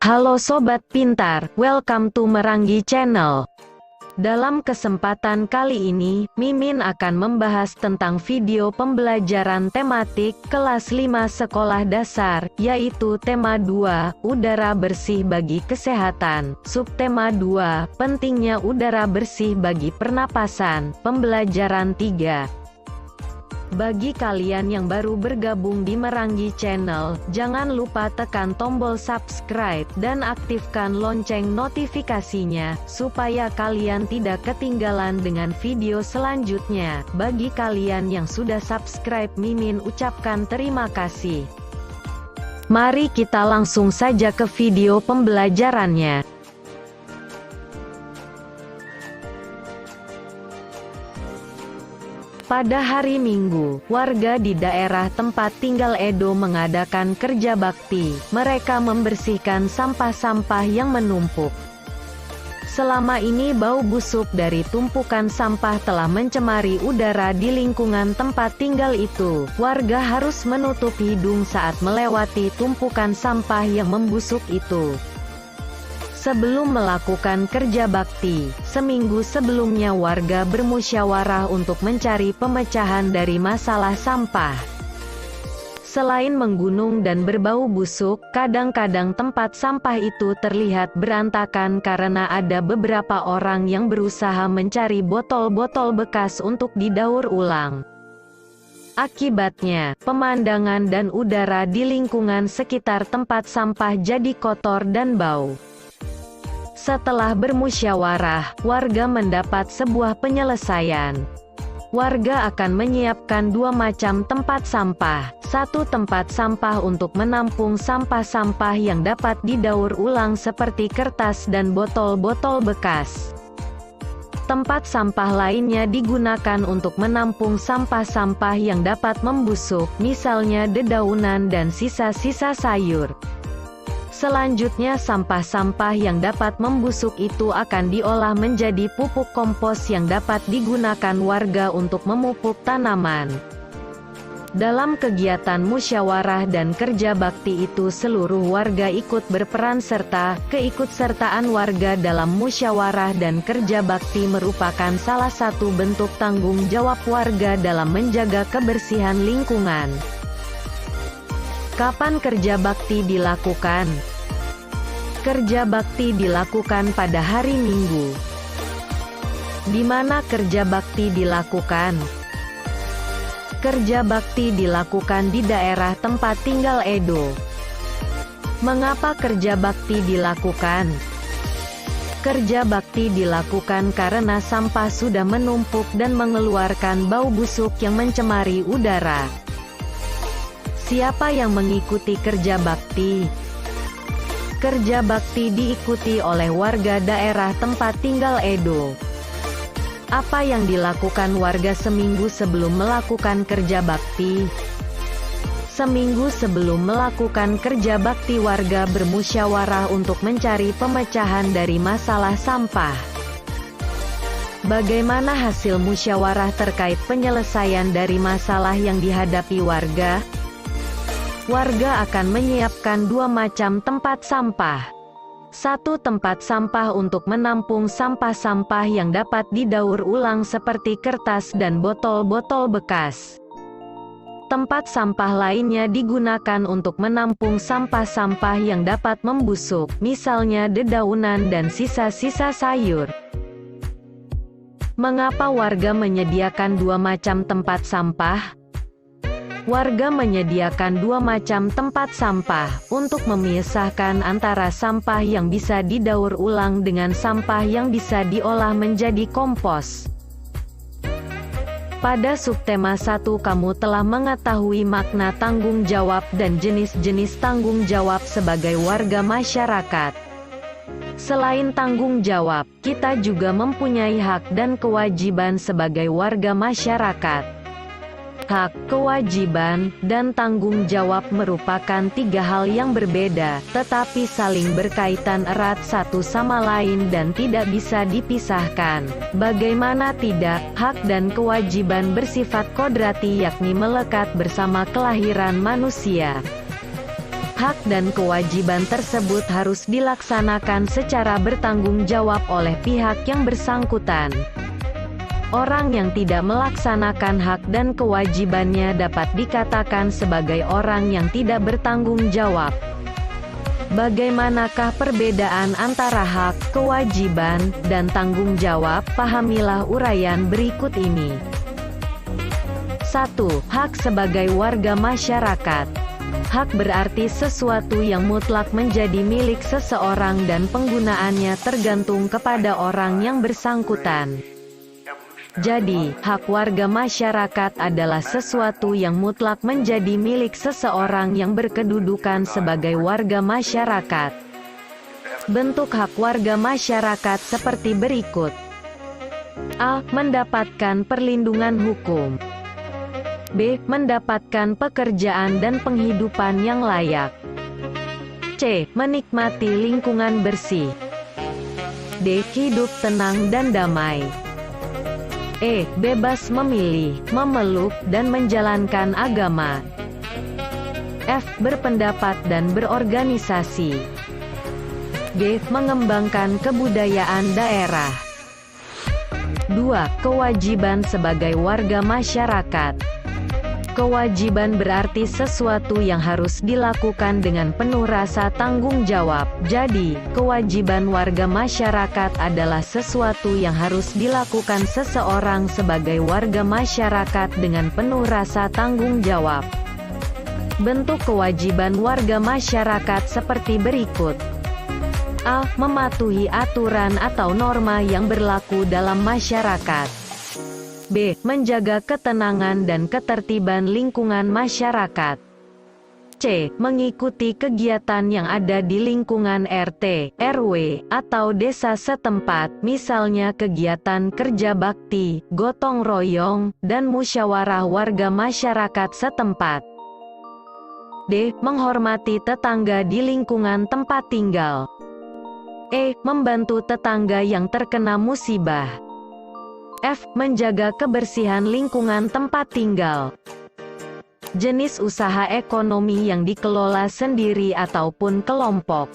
Halo Sobat Pintar, welcome to Meranggi Channel. Dalam kesempatan kali ini, Mimin akan membahas tentang video pembelajaran tematik kelas 5 sekolah dasar, yaitu tema 2, udara bersih bagi kesehatan, subtema 2, pentingnya udara bersih bagi pernapasan, pembelajaran 3. Bagi kalian yang baru bergabung di Meranggi Channel, jangan lupa tekan tombol subscribe dan aktifkan lonceng notifikasinya, supaya kalian tidak ketinggalan dengan video selanjutnya. Bagi kalian yang sudah subscribe, Mimin ucapkan terima kasih. Mari kita langsung saja ke video pembelajarannya. Pada hari Minggu, warga di daerah tempat tinggal Edo mengadakan kerja bakti. Mereka membersihkan sampah-sampah yang menumpuk. Selama ini bau busuk dari tumpukan sampah telah mencemari udara di lingkungan tempat tinggal itu. Warga harus menutup hidung saat melewati tumpukan sampah yang membusuk itu. Sebelum melakukan kerja bakti, seminggu sebelumnya warga bermusyawarah untuk mencari pemecahan dari masalah sampah. Selain menggunung dan berbau busuk, kadang-kadang tempat sampah itu terlihat berantakan karena ada beberapa orang yang berusaha mencari botol-botol bekas untuk didaur ulang. Akibatnya, pemandangan dan udara di lingkungan sekitar tempat sampah jadi kotor dan bau. Setelah bermusyawarah, warga mendapat sebuah penyelesaian. Warga akan menyiapkan dua macam tempat sampah. Satu tempat sampah untuk menampung sampah-sampah yang dapat didaur ulang seperti kertas dan botol-botol bekas. Tempat sampah lainnya digunakan untuk menampung sampah-sampah yang dapat membusuk, misalnya dedaunan dan sisa-sisa sayur. Selanjutnya sampah-sampah yang dapat membusuk itu akan diolah menjadi pupuk kompos yang dapat digunakan warga untuk memupuk tanaman. Dalam kegiatan musyawarah dan kerja bakti itu seluruh warga ikut berperan serta. Keikutsertaan warga dalam musyawarah dan kerja bakti merupakan salah satu bentuk tanggung jawab warga dalam menjaga kebersihan lingkungan. Kapan kerja bakti dilakukan? Kerja bakti dilakukan pada hari Minggu. Di mana kerja bakti dilakukan? Kerja bakti dilakukan di daerah tempat tinggal Edo. Mengapa kerja bakti dilakukan? Kerja bakti dilakukan karena sampah sudah menumpuk dan mengeluarkan bau busuk yang mencemari udara. Siapa yang mengikuti kerja bakti? Kerja bakti diikuti oleh warga daerah tempat tinggal Edo. Apa yang dilakukan warga seminggu sebelum melakukan kerja bakti? Seminggu sebelum melakukan kerja bakti, warga bermusyawarah untuk mencari pemecahan dari masalah sampah. Bagaimana hasil musyawarah terkait penyelesaian dari masalah yang dihadapi warga? Warga akan menyiapkan dua macam tempat sampah. Satu tempat sampah untuk menampung sampah-sampah yang dapat didaur ulang seperti kertas dan botol-botol bekas. Tempat sampah lainnya digunakan untuk menampung sampah-sampah yang dapat membusuk, misalnya dedaunan dan sisa-sisa sayur. Mengapa warga menyediakan dua macam tempat sampah? Warga menyediakan dua macam tempat sampah, untuk memisahkan antara sampah yang bisa didaur ulang dengan sampah yang bisa diolah menjadi kompos. Pada subtema 1 kamu telah mengetahui makna tanggung jawab dan jenis-jenis tanggung jawab sebagai warga masyarakat. Selain tanggung jawab, kita juga mempunyai hak dan kewajiban sebagai warga masyarakat. Hak, kewajiban, dan tanggung jawab merupakan tiga hal yang berbeda, tetapi saling berkaitan erat satu sama lain dan tidak bisa dipisahkan. Bagaimana tidak, hak dan kewajiban bersifat kodrati, yakni melekat bersama kelahiran manusia. hak dan kewajiban tersebut harus dilaksanakan secara bertanggung jawab oleh pihak yang bersangkutan. Orang yang tidak melaksanakan hak dan kewajibannya dapat dikatakan sebagai orang yang tidak bertanggung jawab. Bagaimanakah perbedaan antara hak, kewajiban, dan tanggung jawab? Pahamilah uraian berikut ini. 1. Hak sebagai warga masyarakat. Hak berarti sesuatu yang mutlak menjadi milik seseorang dan penggunaannya tergantung kepada orang yang bersangkutan. Jadi, hak warga masyarakat adalah sesuatu yang mutlak menjadi milik seseorang yang berkedudukan sebagai warga masyarakat. Bentuk hak warga masyarakat seperti berikut. A. Mendapatkan perlindungan hukum. B. Mendapatkan pekerjaan dan penghidupan yang layak. C. Menikmati lingkungan bersih. D. Hidup tenang dan damai. E. Bebas memilih, memeluk, dan menjalankan agama. F. Berpendapat dan berorganisasi. G. Mengembangkan kebudayaan daerah. 2. Kewajiban sebagai warga masyarakat. Kewajiban berarti sesuatu yang harus dilakukan dengan penuh rasa tanggung jawab. Jadi, kewajiban warga masyarakat adalah sesuatu yang harus dilakukan seseorang sebagai warga masyarakat dengan penuh rasa tanggung jawab. Bentuk kewajiban warga masyarakat seperti berikut. A. Mematuhi aturan atau norma yang berlaku dalam masyarakat. B. Menjaga ketenangan dan ketertiban lingkungan masyarakat. C. Mengikuti kegiatan yang ada di lingkungan RT, RW, atau desa setempat, misalnya kegiatan kerja bakti, gotong royong, dan musyawarah warga masyarakat setempat. D. Menghormati tetangga di lingkungan tempat tinggal. E. Membantu tetangga yang terkena musibah. F. Menjaga kebersihan lingkungan tempat tinggal. Jenis usaha ekonomi yang dikelola sendiri ataupun kelompok.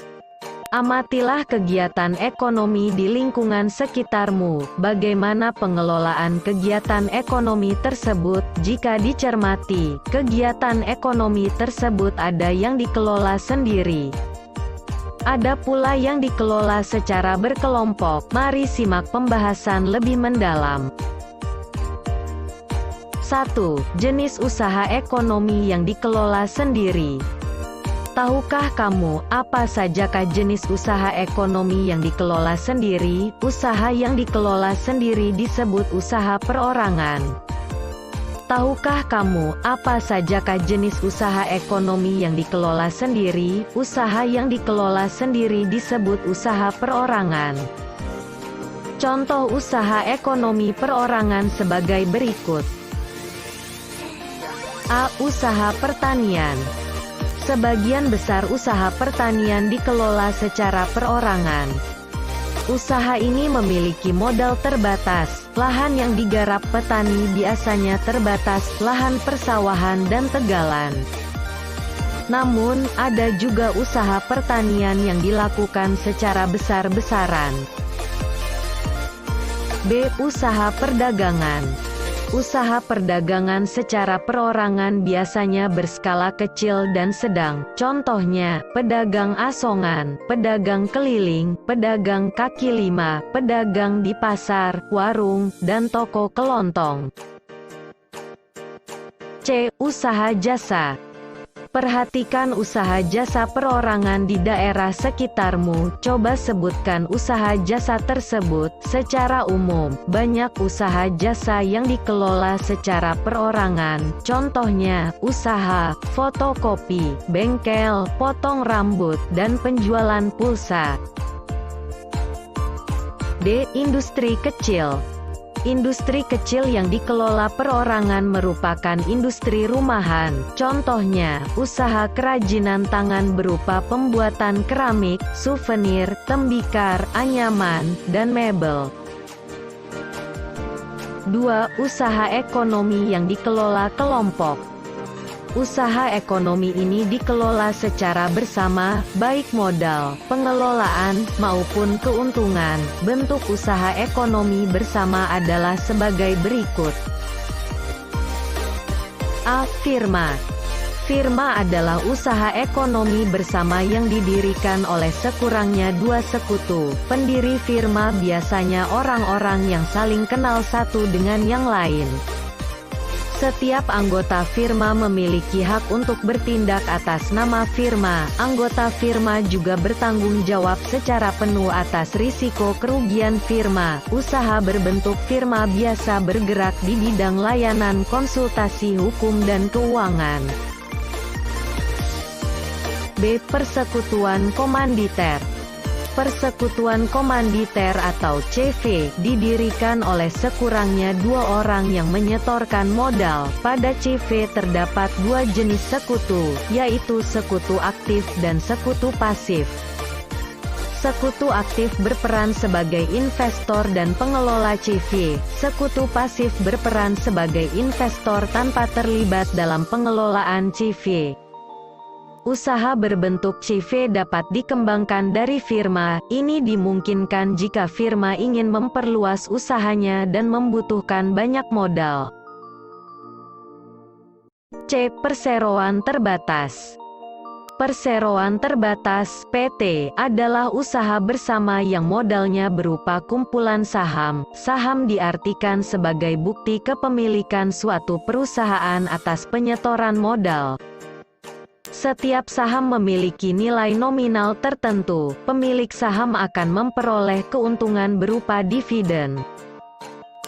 Amatilah kegiatan ekonomi di lingkungan sekitarmu. Bagaimana pengelolaan kegiatan ekonomi tersebut? Jika dicermati, kegiatan ekonomi tersebut ada yang dikelola sendiri. Ada pula yang dikelola secara berkelompok. Mari simak pembahasan lebih mendalam. 1. Jenis usaha ekonomi yang dikelola sendiri. Tahukah kamu, apa sajakah jenis usaha ekonomi yang dikelola sendiri? Usaha yang dikelola sendiri disebut usaha perorangan. Tahukah kamu, apa sajakah jenis usaha ekonomi yang dikelola sendiri? Usaha yang dikelola sendiri disebut usaha perorangan. Contoh usaha ekonomi perorangan sebagai berikut. A. Usaha pertanian. Sebagian besar usaha pertanian dikelola secara perorangan. Usaha ini memiliki modal terbatas, lahan yang digarap petani biasanya terbatas, lahan persawahan dan tegalan. Namun, ada juga usaha pertanian yang dilakukan secara besar-besaran. B. Usaha perdagangan. Usaha perdagangan secara perorangan biasanya berskala kecil dan sedang. Contohnya, pedagang asongan, pedagang keliling, pedagang kaki lima, pedagang di pasar, warung, dan toko kelontong. C. Usaha jasa. Perhatikan usaha jasa perorangan di daerah sekitarmu. Coba sebutkan usaha jasa tersebut. Secara umum, banyak usaha jasa yang dikelola secara perorangan. Contohnya, usaha fotokopi, bengkel, potong rambut, dan penjualan pulsa. D. Industri kecil. Industri kecil yang dikelola perorangan merupakan industri rumahan. Contohnya, usaha kerajinan tangan berupa pembuatan keramik, souvenir, tembikar, anyaman, dan mebel. 2. Usaha ekonomi yang dikelola kelompok. Usaha ekonomi ini dikelola secara bersama, baik modal, pengelolaan, maupun keuntungan. Bentuk usaha ekonomi bersama adalah sebagai berikut. A. Firma. Firma adalah usaha ekonomi bersama yang didirikan oleh sekurangnya dua sekutu. Pendiri firma biasanya orang-orang yang saling kenal satu dengan yang lain. Setiap anggota firma memiliki hak untuk bertindak atas nama firma. Anggota firma juga bertanggung jawab secara penuh atas risiko kerugian firma. Usaha berbentuk firma biasa bergerak di bidang layanan konsultasi hukum dan keuangan. B. Persekutuan komanditer. Persekutuan komanditer atau CV didirikan oleh sekurangnya dua orang yang menyetorkan modal. Pada CV terdapat dua jenis sekutu, yaitu sekutu aktif dan sekutu pasif. Sekutu aktif berperan sebagai investor dan pengelola CV. Sekutu pasif berperan sebagai investor tanpa terlibat dalam pengelolaan CV. Usaha berbentuk CV dapat dikembangkan dari firma. Ini dimungkinkan jika firma ingin memperluas usahanya dan membutuhkan banyak modal. C. Perseroan terbatas. Perseroan terbatas (PT) adalah usaha bersama yang modalnya berupa kumpulan saham. Saham diartikan sebagai bukti kepemilikan suatu perusahaan atas penyetoran modal. Setiap saham memiliki nilai nominal tertentu. Pemilik saham akan memperoleh keuntungan berupa dividen.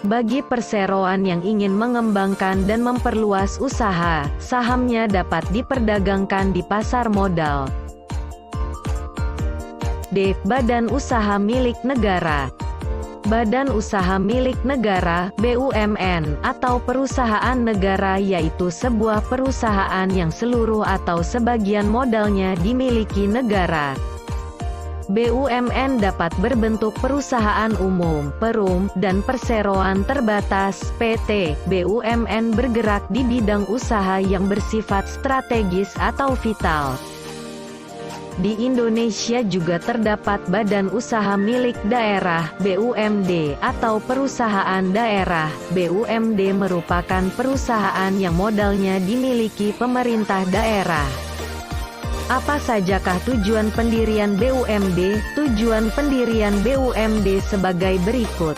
Bagi perseroan yang ingin mengembangkan dan memperluas usaha, sahamnya dapat diperdagangkan di pasar modal. D. Badan usaha milik negara. Badan usaha milik negara (BUMN) atau perusahaan negara yaitu sebuah perusahaan yang seluruh atau sebagian modalnya dimiliki negara. BUMN dapat berbentuk perusahaan umum, perum, dan perseroan terbatas (PT). BUMN bergerak di bidang usaha yang bersifat strategis atau vital. Di Indonesia juga terdapat badan usaha milik daerah (BUMD) atau perusahaan daerah. BUMD merupakan perusahaan yang modalnya dimiliki pemerintah daerah. Apa sajakah tujuan pendirian BUMD? Tujuan pendirian BUMD sebagai berikut.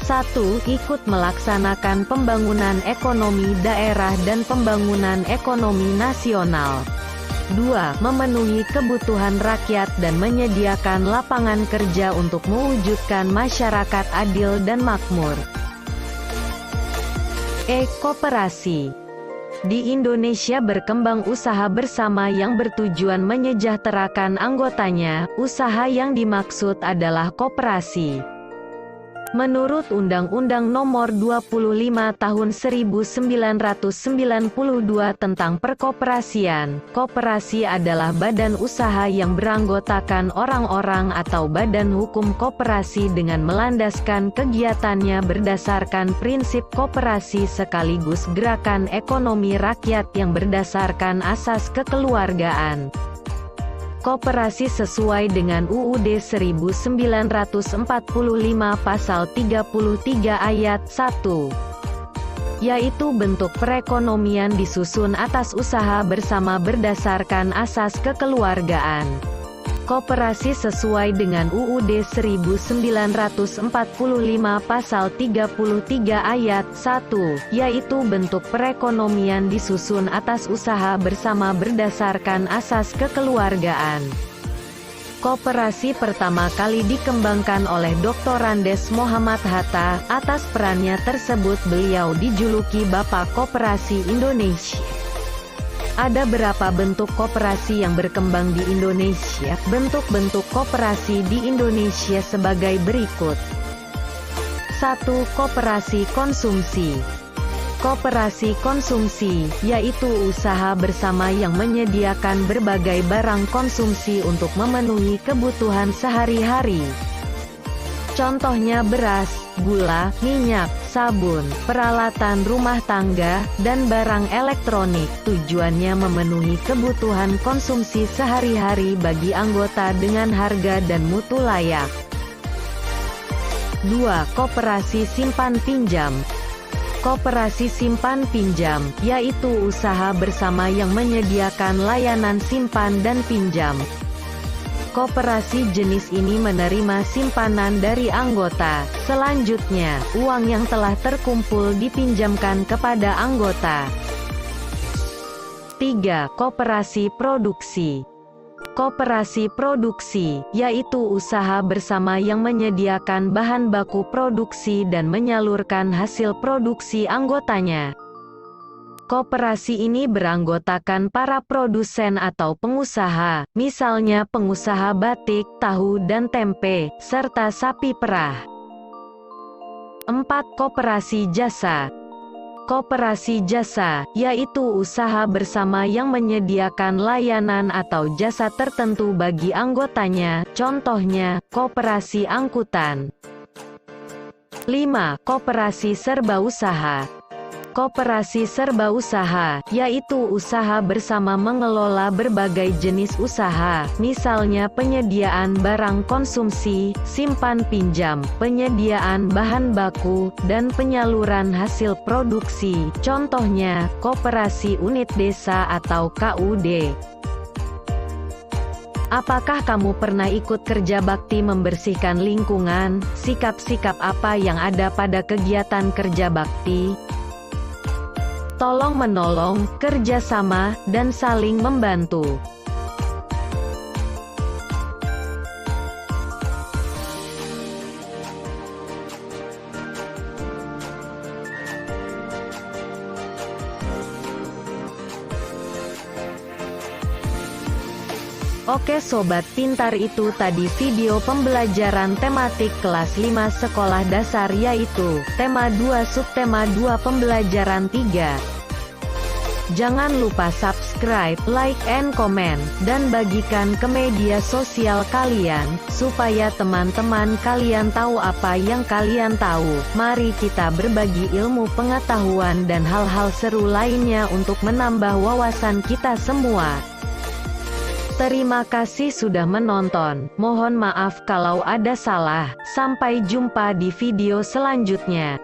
1. Ikut melaksanakan pembangunan ekonomi daerah dan pembangunan ekonomi nasional. 2. Memenuhi kebutuhan rakyat dan menyediakan lapangan kerja untuk mewujudkan masyarakat adil dan makmur. E. Koperasi. Di Indonesia berkembang usaha bersama yang bertujuan menyejahterakan anggotanya. Usaha yang dimaksud adalah koperasi. Menurut Undang-Undang Nomor 25 Tahun 1992 tentang Perkoperasian, koperasi adalah badan usaha yang beranggotakan orang-orang atau badan hukum koperasi dengan melandaskan kegiatannya berdasarkan prinsip koperasi sekaligus gerakan ekonomi rakyat yang berdasarkan asas kekeluargaan. Koperasi sesuai dengan UUD 1945 Pasal 33 Ayat 1, yaitu bentuk perekonomian disusun atas usaha bersama berdasarkan asas kekeluargaan. Koperasi sesuai dengan UUD 1945 Pasal 33 Ayat 1, yaitu bentuk perekonomian disusun atas usaha bersama berdasarkan asas kekeluargaan. Koperasi pertama kali dikembangkan oleh Dr. Andes Muhammad Hatta. Atas perannya tersebut beliau dijuluki Bapak Koperasi Indonesia. Ada berapa bentuk koperasi yang berkembang di Indonesia? Bentuk-bentuk koperasi di Indonesia sebagai berikut. 1. Koperasi konsumsi. Koperasi konsumsi, yaitu usaha bersama yang menyediakan berbagai barang konsumsi untuk memenuhi kebutuhan sehari-hari. Contohnya beras, gula, minyak, sabun, peralatan rumah tangga, dan barang elektronik. Tujuannya memenuhi kebutuhan konsumsi sehari-hari bagi anggota dengan harga dan mutu layak. 2. Koperasi simpan pinjam. Koperasi simpan pinjam, yaitu usaha bersama yang menyediakan layanan simpan dan pinjam. Koperasi jenis ini menerima simpanan dari anggota. Selanjutnya, uang yang telah terkumpul dipinjamkan kepada anggota. 3. Koperasi produksi. Koperasi produksi, yaitu usaha bersama yang menyediakan bahan baku produksi dan menyalurkan hasil produksi anggotanya. Koperasi ini beranggotakan para produsen atau pengusaha, misalnya pengusaha batik, tahu dan tempe, serta sapi perah. 4. Koperasi jasa. Koperasi jasa, yaitu usaha bersama yang menyediakan layanan atau jasa tertentu bagi anggotanya, contohnya, koperasi angkutan. 5. Koperasi serba usaha. Koperasi serba usaha, yaitu usaha bersama mengelola berbagai jenis usaha, misalnya penyediaan barang konsumsi, simpan pinjam, penyediaan bahan baku, dan penyaluran hasil produksi, contohnya, koperasi unit desa atau KUD. Apakah kamu pernah ikut kerja bakti membersihkan lingkungan? Sikap-sikap apa yang ada pada kegiatan kerja bakti? Tolong-menolong, kerjasama, dan saling membantu. Oke sobat pintar, itu tadi video pembelajaran tematik kelas 5 sekolah dasar, yaitu tema 2 subtema 2 pembelajaran 3. Jangan lupa subscribe, like and comment, dan bagikan ke media sosial kalian, supaya teman-teman kalian tahu apa yang kalian tahu. Mari kita berbagi ilmu pengetahuan dan hal-hal seru lainnya untuk menambah wawasan kita semua. Terima kasih sudah menonton, mohon maaf kalau ada salah. Sampai jumpa di video selanjutnya.